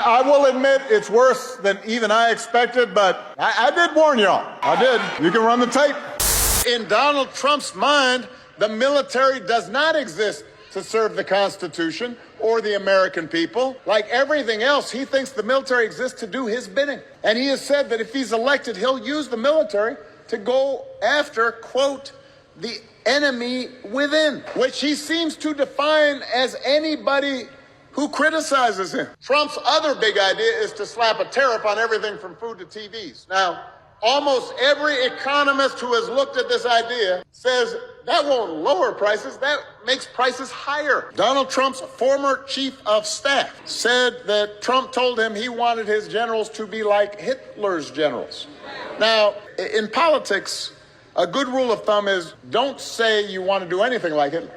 I will admit it's worse than even I expected, but I did warn y'all. I did. You can run the tape. In Donald Trump's mind, the military does not exist to serve the Constitution or the American people. Like everything else, he thinks the military exists to do his bidding. And he has said that if he's elected, he'll use the military to go after, quote, the enemy within, which he seems to define as anybody who criticizes him. Trump's other big idea is to slap a tariff on everything from food to TVs. Now, almost every economist who has looked at this idea says that won't lower prices, that makes prices higher. Donald Trump's former chief of staff said that Trump told him he wanted his generals to be like Hitler's generals. Now, in politics, a good rule of thumb is don't say you want to do anything like Hitler.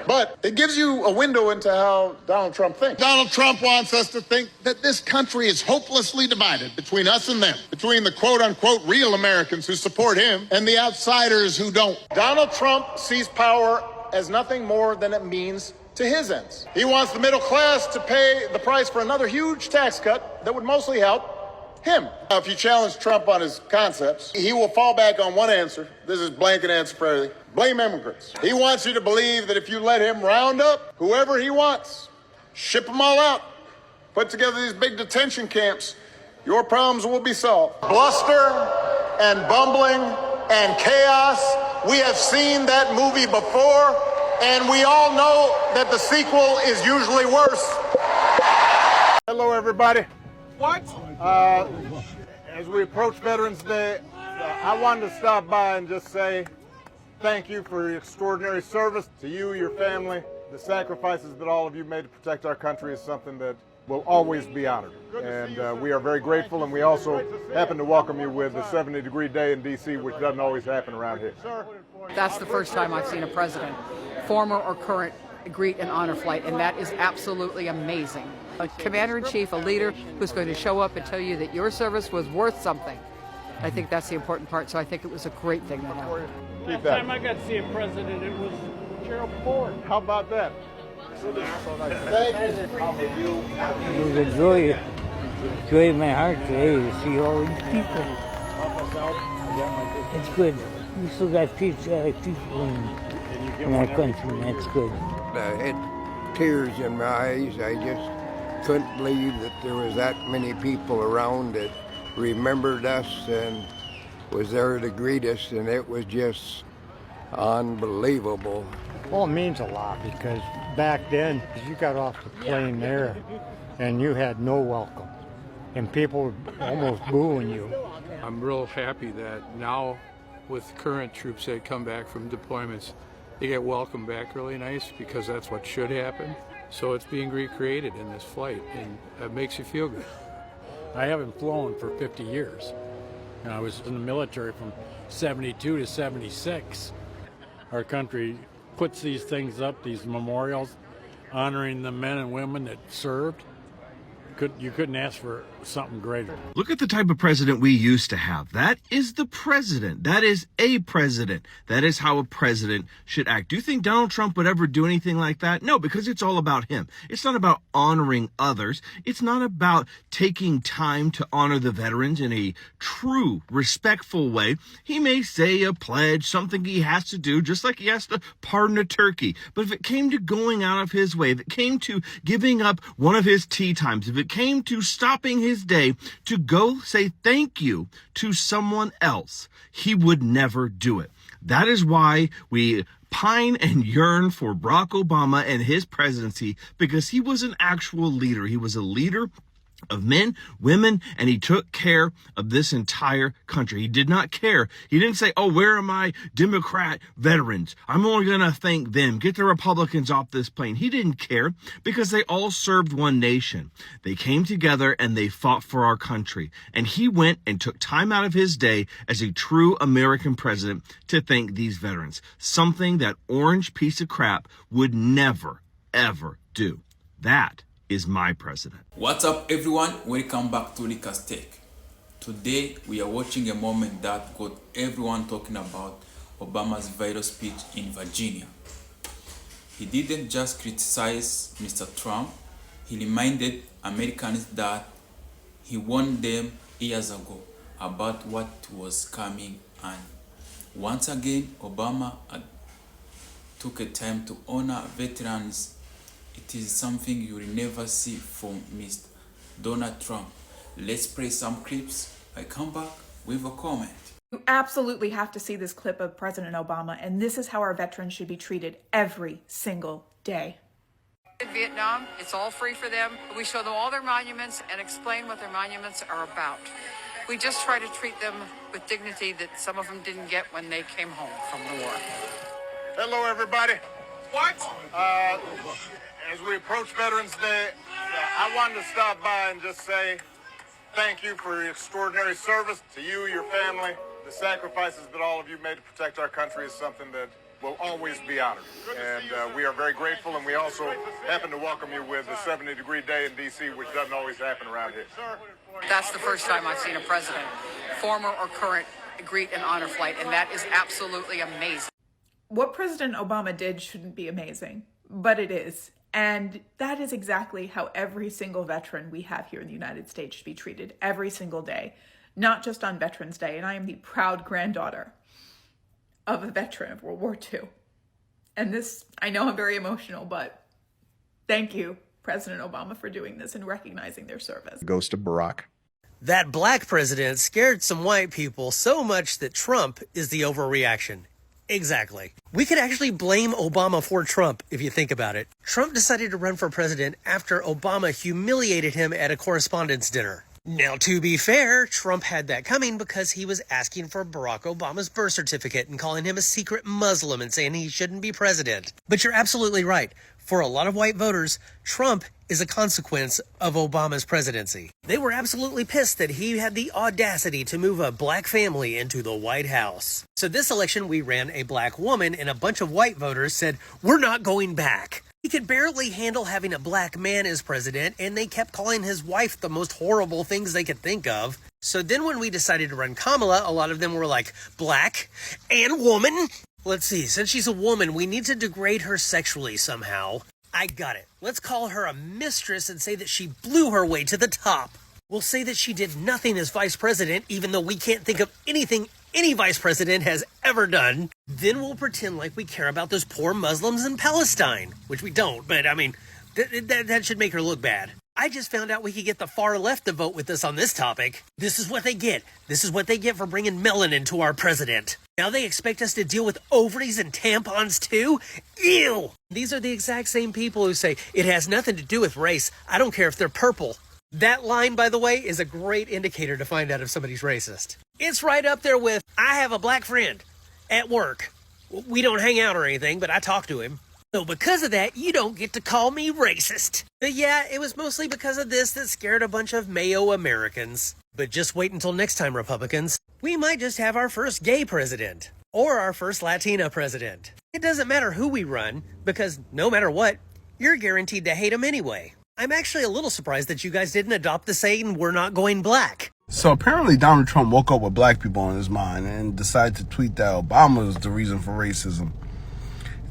But it gives you a window into how Donald Trump thinks. Donald Trump wants us to think that this country is hopelessly divided between us and them, between the quote-unquote real Americans who support him and the outsiders who don't. Donald Trump sees power as nothing more than a means to his ends. He wants the middle class to pay the price for another huge tax cut that would mostly help him. Now, if you challenge Trump on his concepts, he will fall back on one answer. This is blanket answer for everything. Blame immigrants. He wants you to believe that if you let him round up whoever he wants, ship them all out, put together these big detention camps, your problems will be solved. Bluster and bumbling and chaos. We have seen that movie before, and we all know that the sequel is usually worse. Hello, everybody. What? As we approach Veterans Day, I wanted to stop by and just say thank you for your extraordinary service to you, your family. The sacrifices that all of you made to protect our country is something that will always be honored. And we are very grateful, and we also happen to welcome you with a 70-degree day in D.C., which doesn't always happen around here. That's the first time I've seen a president, former or current, greet an honor flight, and that is absolutely amazing. A commander-in-chief, a leader who's going to show up and tell you that your service was worth something. I think that's the important part, so I think it was a great thing that happened. Last time I got to see a president, it was Gerald Ford. How about that? It was a joy in my heart today to see all these people. It's good. We still got people in our country, and that's good. I had tears in my eyes. I just couldn't believe that there was that many people around that remembered us and was there to greet us, and it was just unbelievable. Well, it means a lot because back then you got off the plane there and you had no welcome and people were almost booing you. I'm real happy that now with current troops that come back from deployments, they get welcomed back really nice because that's what should happen. So it's being recreated in this flight, and it makes you feel good. I haven't flown for 50 years. I was in the military from 72 to 76. Our country puts these things up, these memorials, honoring the men and women that served. You couldn't ask for something greater. Look at the type of president we used to have. That is the president. That is a president. That is how a president should act. Do you think Donald Trump would ever do anything like that? No, because it's all about him. It's not about honoring others. It's not about taking time to honor the veterans in a true, respectful way. He may say a pledge, something he has to do, just like he has to pardon a turkey. But if it came to going out of his way, if it came to giving up one of his tea times, if it came to stopping his day to go say thank you to someone else, he would never do it. That is why we pine and yearn for Barack Obama and his presidency, because he was an actual leader. He was a leader of men, women, and he took care of this entire country. He did not care. He didn't say, oh, where are my Democrat veterans? I'm only going to thank them. Get the Republicans off this plane. He didn't care because they all served one nation. They came together and they fought for our country. And he went and took time out of his day as a true American president to thank these veterans. Something that orange piece of crap would never, ever do. That is my president. What's up, everyone? Welcome back to Likas Tech. Today we are watching a moment that got everyone talking about Obama's vital speech in Virginia. He didn't just criticize Mr. Trump, He reminded Americans that he warned them years ago about what was coming, and once again Obama took a time to honor veterans. It is something you will never see from Mr. Donald Trump. Let's play some clips. I come back with a comment. You absolutely have to see this clip of President Obama, and this is how our veterans should be treated every single day. In Vietnam, it's all free for them. We show them all their monuments and explain what their monuments are about. We just try to treat them with dignity that some of them didn't get when they came home from the war. Hello, everybody. What? As we approach Veterans Day, I wanted to stop by and just say thank you for your extraordinary service to you, your family. The sacrifices that all of you made to protect our country is something that will always be honored. And we are very grateful, and we also happen to welcome you with a 70-degree day in D.C., which doesn't always happen around here. That's the first time I've seen a president, former or current, greet an honor flight, and that is absolutely amazing. What President Obama did shouldn't be amazing, but it is. And that is exactly how every single veteran we have here in the United States should be treated every single day, not just on Veterans Day. And I am the proud granddaughter of a veteran of World War II. And this, I know I'm very emotional, but thank you, President Obama, for doing this and recognizing their service. Goes to Barack. That black president scared some white people so much that Trump is the overreaction. Exactly. We could actually blame Obama for Trump if you think about it. Trump decided to run for president after Obama humiliated him at a correspondence dinner. Now, to be fair, Trump had that coming because he was asking for Barack Obama's birth certificate and calling him a secret Muslim and saying he shouldn't be president. But you're absolutely right. For a lot of white voters, Trump is a consequence of Obama's presidency. They were absolutely pissed that he had the audacity to move a black family into the White House. So this election, we ran a black woman, and a bunch of white voters said, "We're not going back." He could barely handle having a black man as president, and they kept calling his wife the most horrible things they could think of. So then when we decided to run Kamala, a lot of them were like, black and woman? Let's see, since she's a woman, we need to degrade her sexually somehow. I got it. Let's call her a mistress and say that she blew her way to the top. We'll say that she did nothing as vice president, even though we can't think of anything any vice president has ever done. Then we'll pretend like we care about those poor Muslims in Palestine, which we don't, but I mean, that should make her look bad. I just found out we could get the far left to vote with us on this topic. This is what they get. This is what they get for bringing melanin to our president. Now they expect us to deal with ovaries and tampons too? Ew! These are the exact same people who say, it has nothing to do with race. I don't care if they're purple. That line, by the way, is a great indicator to find out if somebody's racist. It's right up there with, I have a black friend at work. We don't hang out or anything, but I talk to him. So because of that, you don't get to call me racist. But yeah, it was mostly because of this that scared a bunch of Mayo Americans. But just wait until next time, Republicans. We might just have our first gay president. Or our first Latina president. It doesn't matter who we run, because no matter what, you're guaranteed to hate them anyway. I'm actually a little surprised that you guys didn't adopt the saying, we're not going black. So apparently Donald Trump woke up with black people on his mind and decided to tweet that Obama is the reason for racism.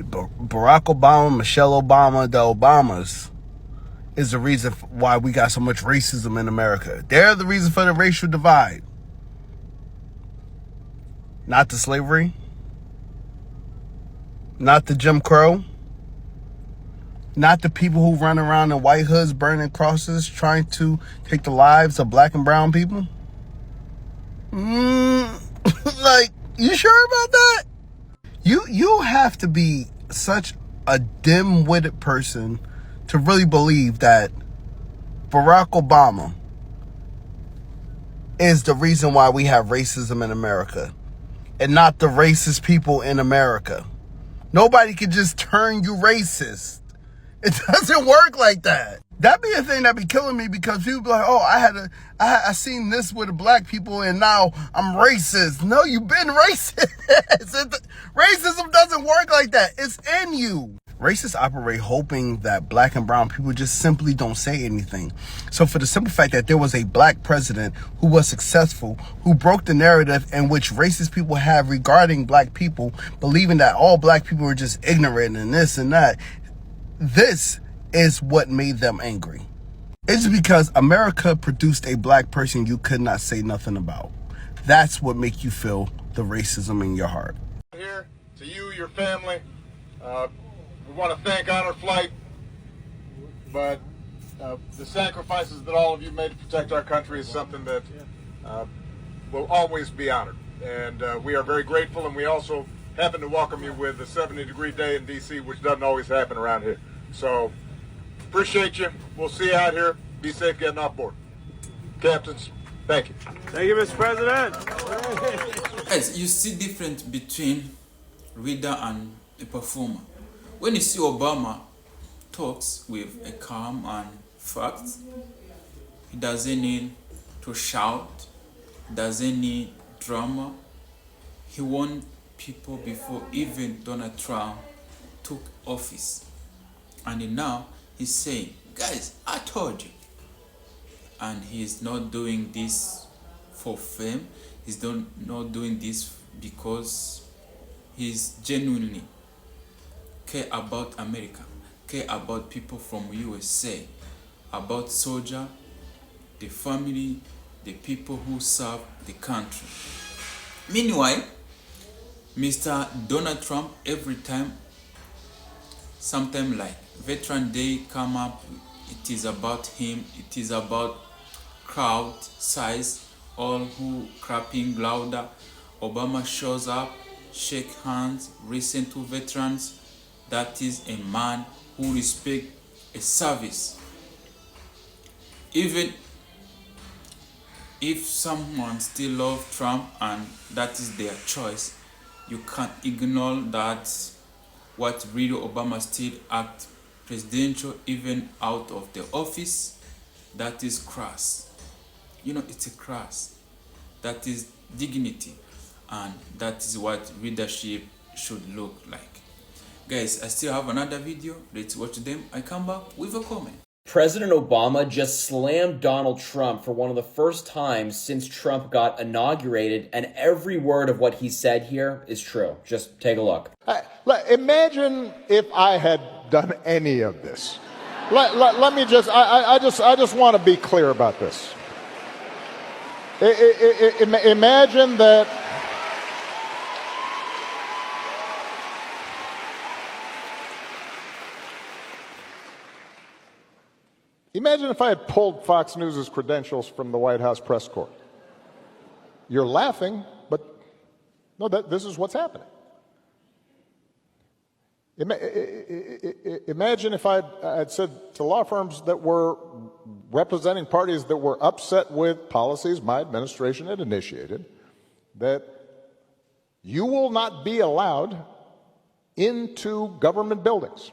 Barack Obama, Michelle Obama, the Obamas is the reason why we got so much racism in America. They're the reason for the racial divide. Not the slavery. Not the Jim Crow. Not the people who run around in white hoods burning crosses trying to take the lives of black and brown people. Like, you sure about that? You have to be such a dim-witted person to really believe that Barack Obama is the reason why we have racism in America and not the racist people in America. Nobody can just turn you racist. It doesn't work like that. That'd be a thing that'd be killing me, because people be like, oh, I seen this with the black people and now I'm racist. No, you've been racist. Racism doesn't work like that. It's in you. Racists operate hoping that black and brown people just simply don't say anything. So for the simple fact that there was a black president who was successful, who broke the narrative in which racist people have regarding black people, believing that all black people are just ignorant and this and that, this is what made them angry. It's because America produced a black person you could not say nothing about. That's what makes you feel the racism in your heart. Here to you, your family. We want to thank Honor Flight, but the sacrifices that all of you made to protect our country is something that will always be honored. And we are very grateful, and we also happen to welcome you with a 70-degree day in D.C., which doesn't always happen around here. So appreciate you. We'll see you out here. Be safe getting off board. Captains, thank you. Thank you, Mr. President. Guys, you see difference between reader and a performer. When you see Obama talks with a calm and fact, he doesn't need to shout, doesn't need drama. He won people before even Donald Trump took office. And now he's saying, guys, I told you. And he's not doing this for fame. He's not doing this because he's genuinely care about America, care about people from USA, about soldier, the family, the people who serve the country. Meanwhile, Mr. Donald Trump, every time, sometime like Veteran Day come up, it is about him, it is about crowd size, all who clapping louder. Obama shows up, shake hands, listen to veterans. That is a man who respects a service. Even if someone still loves Trump and that is their choice, you can't ignore that what really Obama still act presidential even out of the office. That is crass. You know, it's a crass. That is dignity, and that is what leadership should look like. Guys, I still have another video. Let's watch them. I come back with a comment. President Obama just slammed Donald Trump for one of the first times since Trump got inaugurated, and every word of what he said here is true. Just take a look. Imagine if I had done any of this. Let me just, I just want to be clear about this. Imagine that imagine if I had pulled Fox News' credentials from the White House press corps. You're laughing, but no, this is what's happening. Imagine if I'd said to law firms that were representing parties that were upset with policies my administration had initiated, that you will not be allowed into government buildings.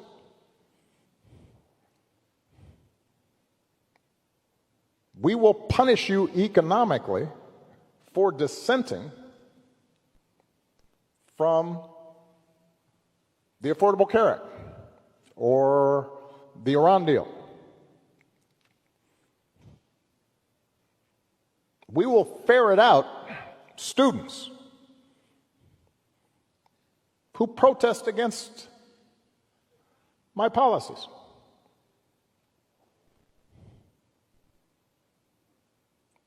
We will punish you economically for dissenting from the Affordable Care Act or the Iran deal. We will ferret out students who protest against my policies.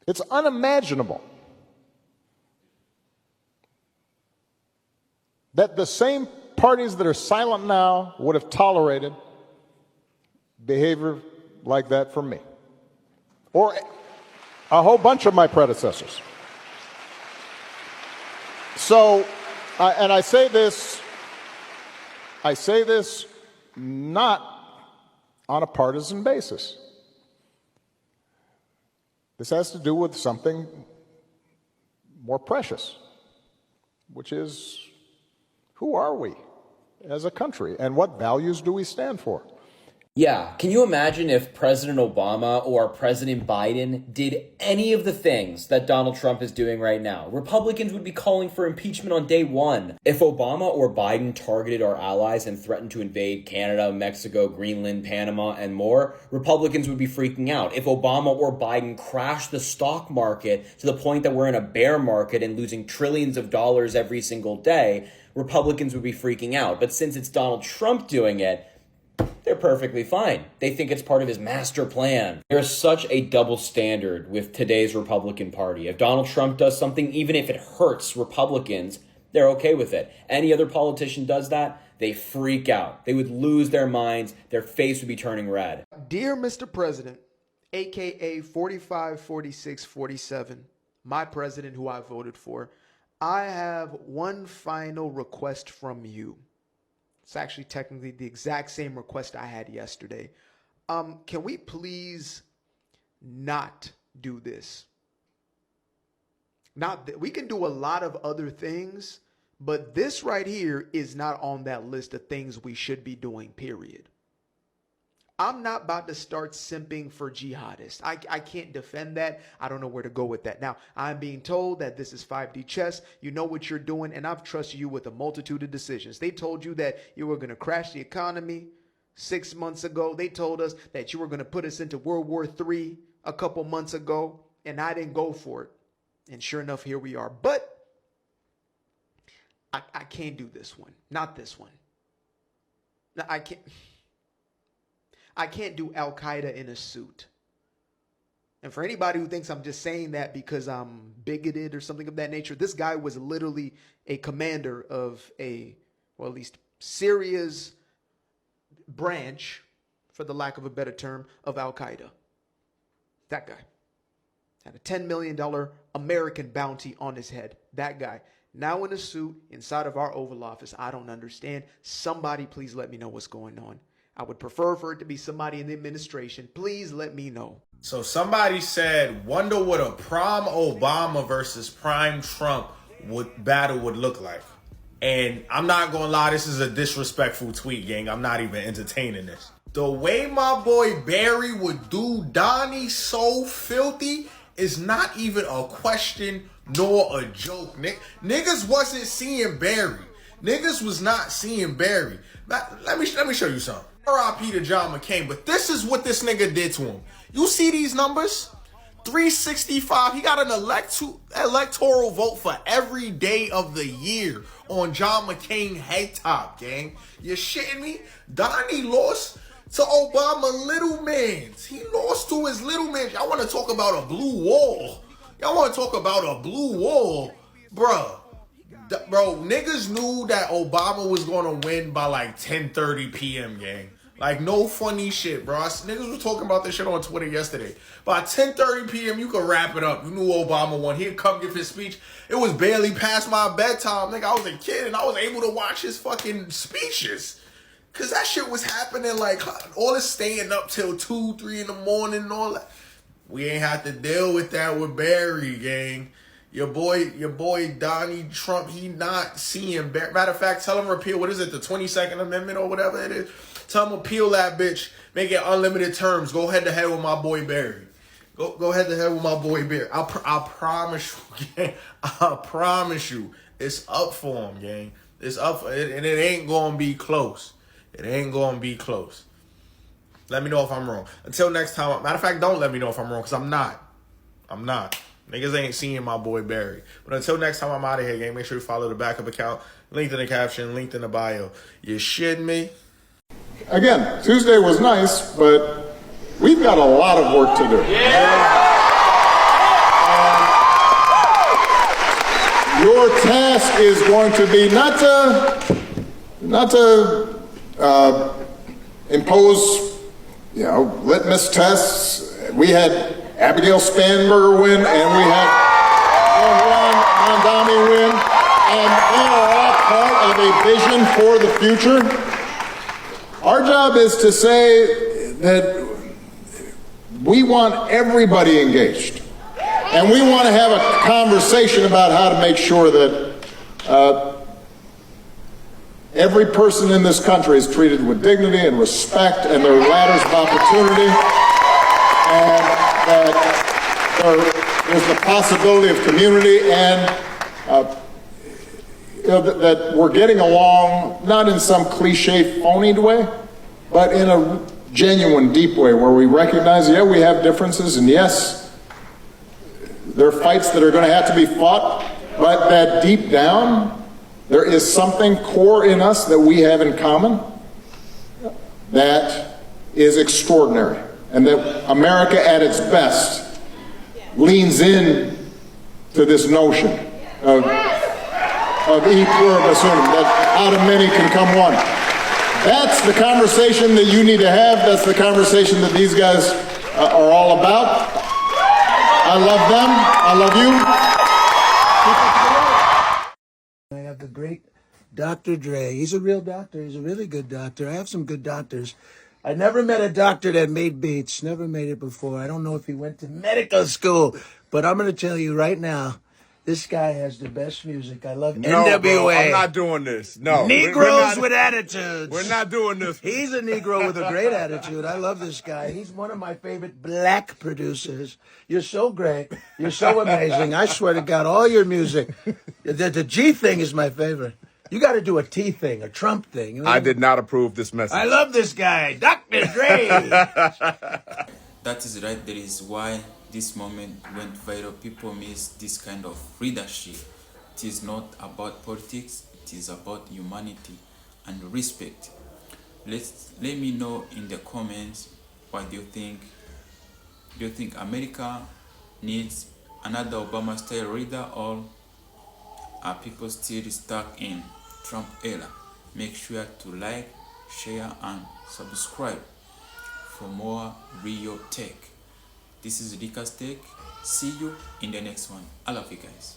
It's unimaginable that the same parties that are silent now would have tolerated behavior like that from me or a whole bunch of my predecessors. So, and I say this not on a partisan basis. This has to do with something more precious, which is, who are we as a country and what values do we stand for? Yeah, can you imagine if President Obama or President Biden did any of the things that Donald Trump is doing right now? Republicans would be calling for impeachment on day one. If Obama or Biden targeted our allies and threatened to invade Canada, Mexico, Greenland, Panama, and more, Republicans would be freaking out. If Obama or Biden crashed the stock market to the point that we're in a bear market and losing trillions of dollars every single day, Republicans would be freaking out. But since it's Donald Trump doing it, they're perfectly fine. They think it's part of his master plan. There's such a double standard with today's Republican Party. If Donald Trump does something, even if it hurts Republicans, they're okay with it. Any other politician does that, they freak out. They would lose their minds. Their face would be turning red. Dear Mr. President, aka 45, 46, 47, my president who I voted for, I have one final request from you. It's actually technically the exact same request I had yesterday. Can we please not do this? We can do a lot of other things, but this right here is not on that list of things we should be doing, period. I'm not about to start simping for jihadists. I can't defend that. I don't know where to go with that. Now, I'm being told that this is 5D chess. You know what you're doing, and I've trusted you with a multitude of decisions. They told you that you were going to crash the economy 6 months ago. They told us that you were going to put us into World War III a couple months ago, and I didn't go for it. And sure enough, here we are. But I can't do this one. Not this one. No, I can't do Al-Qaeda in a suit. And for anybody who thinks I'm just saying that because I'm bigoted or something of that nature, this guy was literally a commander of well, at least Syria's branch, for the lack of a better term, of Al-Qaeda. That guy had a $10 million American bounty on his head. That guy. Now in a suit inside of our Oval Office. I don't understand. Somebody please let me know what's going on. I would prefer for it to be somebody in the administration. Please let me know. So somebody said, wonder what a prime Obama versus prime Trump battle would look like. And I'm not going to lie, this is a disrespectful tweet, gang. I'm not even entertaining this. The way my boy Barry would do Donnie so filthy is not even a question nor a joke. Niggas wasn't seeing Barry. Niggas was not seeing Barry. Let me show you something. R.I.P. to John McCain, but this is what this nigga did to him. You see these numbers? 365. He got an electoral vote for every day of the year on John McCain head top, gang. You shitting me? Donnie lost to Obama little mans. He lost to his little mans. Y'all want to talk about a blue wall? Y'all want to talk about a blue wall? Bruh. Bro, niggas knew that Obama was going to win by like 10:30 p.m., gang. Like, no funny shit, bro. Niggas was talking about this shit on Twitter yesterday. By 10:30 p.m., you could wrap it up. You knew Obama won. He'd come give his speech. It was barely past my bedtime. Nigga, I was a kid, and I was able to watch his fucking speeches. Because that shit was happening, like, all this staying up till 2, 3 in the morning and all that. We ain't have to deal with that with Barry, gang. Your boy Donnie Trump, he not seeing Barry. Matter of fact, tell him repeal, what is it, the 22nd Amendment or whatever it is? Tell him appeal that bitch, make it unlimited terms. Go head to head with my boy Barry. Go head to head with my boy Barry. I promise you, gang. I promise you, it's up for him, gang. It's up, and it ain't gonna be close. It ain't gonna be close. Let me know if I'm wrong. Until next time. Matter of fact, don't let me know if I'm wrong, because I'm not. I'm not. Niggas ain't seeing my boy Barry. But until next time, I'm out of here, gang. Make sure you follow the backup account. Linked in the caption, linked in the bio. You shitting me? Again, Tuesday was nice, but we've got a lot of work to do. Your task is going to be not to impose, litmus tests. We had Abigail Spanberger win, and we had Juan Mondami win, and they are all part of a vision for the future. Our job is to say that we want everybody engaged, and we want to have a conversation about how to make sure that every person in this country is treated with dignity and respect and their ladders of opportunity, and that there's the possibility of community, and that we're getting along, not in some cliche, phonied way, but in a genuine, deep way where we recognize, we have differences, and yes, there are fights that are going to have to be fought, but that deep down, there is something core in us that we have in common. that is extraordinary, and that America at its best leans in to this notion of e pluribus unum, that out of many can come one. That's the conversation that you need to have. That's the conversation that these guys are all about. I love them. I love you. I have the great Dr. Dre. He's a real doctor. He's a really good doctor. I have some good doctors. I never met a doctor that made beats. Never made it before. I don't know if he went to medical school, but I'm going to tell you right now, this guy has the best music. I love NWA. Bro, I'm not doing this. No. Negroes with attitudes. We're not doing this. He's a Negro with a great attitude. I love this guy. He's one of my favorite black producers. You're so great. You're so amazing. I swear to God, all your music. The G thing is my favorite. You got to do a T thing, a Trump thing. You know? I did not approve this message. I love this guy, Dr. Dre. That is right. That is why this moment went viral. People miss this kind of leadership. It is not about politics. It is about humanity and respect. Let me know in the comments, what do you think? Do you think America needs another Obama-style leader, or are people still stuck in Trump era? Make sure to like, share, and subscribe for more real tech. This is Rika's Tech. See you in the next one. I love you guys.